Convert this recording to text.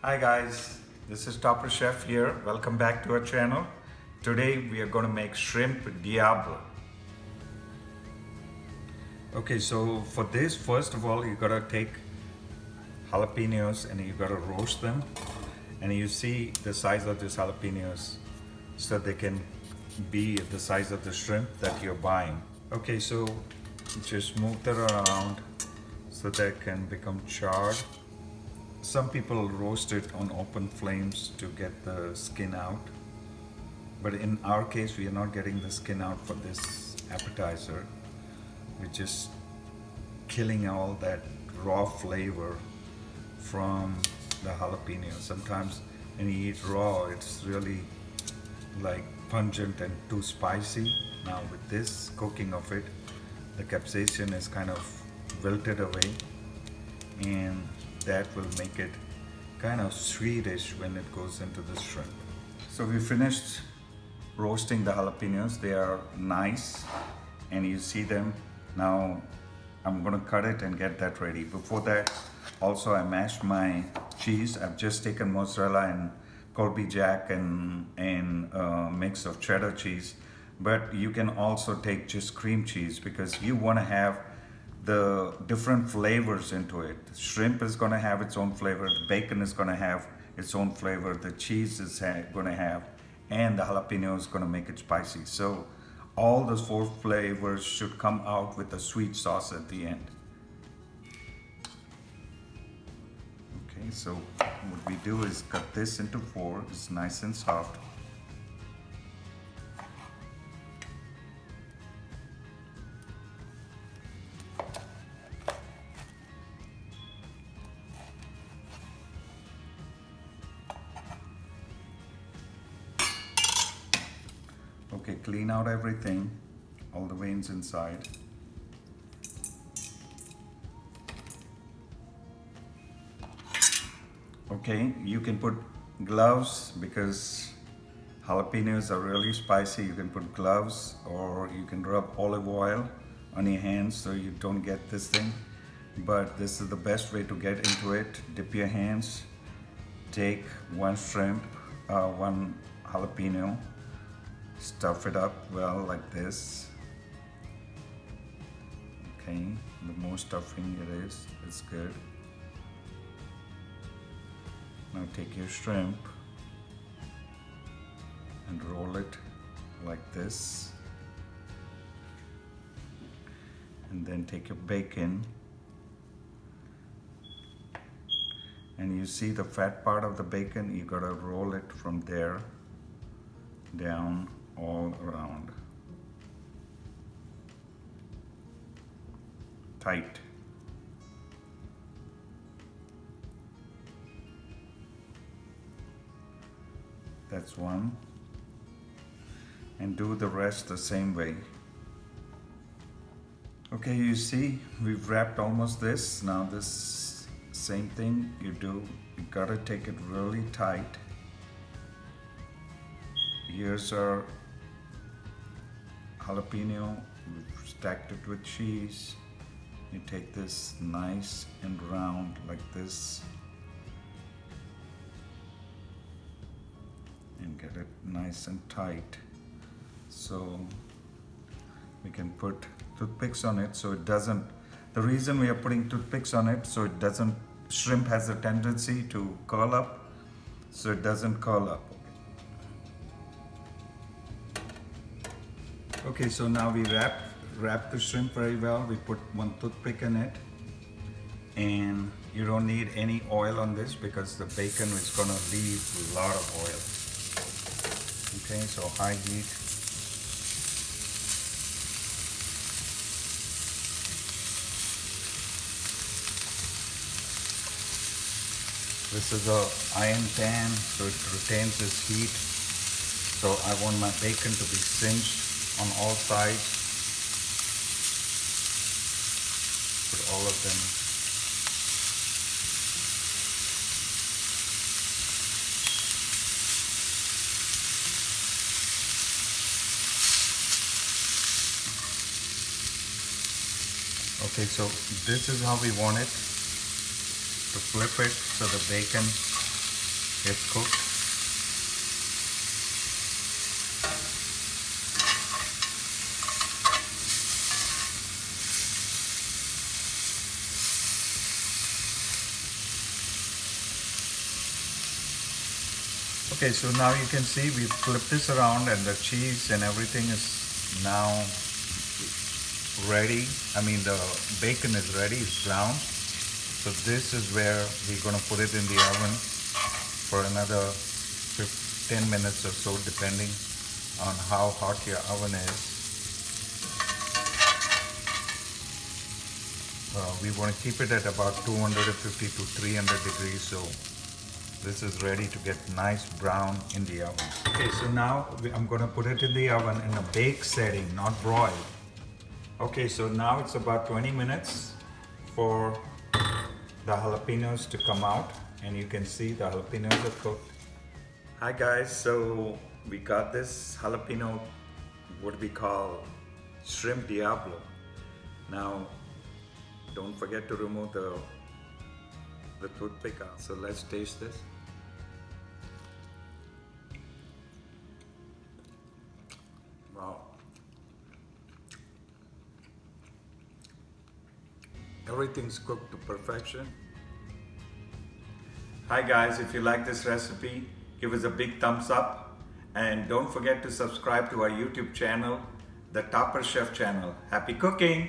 Hi guys, this is Topper Chef here. Welcome back to our channel. Today we are going to make shrimp Diablo. Okay, so for this, first of all, you gotta take jalapeños and you gotta roast them. And you see the size of these jalapeños so they can be the size of the shrimp that you're buying. Okay, so just move that around so they can become charred. Some people roast it on open flames to get the skin out. But in our case, we are not getting the skin out for this appetizer. We're just killing all that raw flavor from the jalapeno. Sometimes when you eat raw, it's really like pungent and too spicy. Now with this cooking of it, the capsaicin is kind of wilted away, and that will make it kind of sweetish when it goes into the shrimp. So we finished roasting the jalapenos. They are nice and you see them. Now I'm gonna cut it and get that ready. Before that, also I mashed my cheese. I've just taken mozzarella and Colby Jack and a mix of cheddar cheese. But you can also take just cream cheese because you wanna have the different flavors into it. The shrimp is going to have its own flavor, the bacon is going to have its own flavor, the cheese is going to have, and the jalapeno is going to make it spicy. So all those four flavors should come out with a sweet sauce at the end. Okay, so what we do is cut this into four. It's nice and soft. Okay, clean out everything, all the veins inside. Okay, you can put gloves because jalapenos are really spicy. You can put gloves or you can rub olive oil on your hands so you don't get this thing. But this is the best way to get into it. Dip your hands, take one shrimp, one jalapeno, stuff it up well like this. Okay, the more stuffing it is, it's good. Now take your shrimp and roll it like this. And then take your bacon. And you see the fat part of the bacon, you gotta roll it from there down all around. Tight. That's one. And do the rest the same way. Okay, you see, we've wrapped almost this. Now this same thing you do, you gotta take it really tight. Here's our jalapeno, we've stacked it with cheese. You take this nice and round like this and get it nice and tight. So we can put toothpicks on it so it doesn't, the reason we are putting toothpicks on it so it doesn't, shrimp has a tendency to curl up, so it doesn't curl up. Okay, so now we wrap the shrimp very well. We put one toothpick in it, and you don't need any oil on this because the bacon is gonna leave a lot of oil. Okay, so high heat. This is a iron pan, so it retains its heat. So I want my bacon to be singed on all sides. Put all of them. Okay, so this is how we want it. To flip it so the bacon gets cooked. Okay, so now you can see we flip this around and the cheese and everything is now ready. I mean the bacon is ready, it's brown. So this is where we're going to put it in the oven for another 10 minutes or so, depending on how hot your oven is. We want to keep it at about 250 to 300 degrees, so this is ready to get nice brown in the oven. Okay, so now I'm going to put it in the oven in a bake setting, not broiled. Okay, so now it's about 20 minutes for the jalapenos to come out, and you can see the jalapenos are cooked. Hi guys, so we got this jalapeno, what we call shrimp Diablo. Now, don't forget to remove the toothpick out. So let's taste this. Wow. Everything's cooked to perfection. Hi guys, if you like this recipe, give us a big thumbs up and don't forget to subscribe to our YouTube channel, the Topper Chef channel. Happy cooking!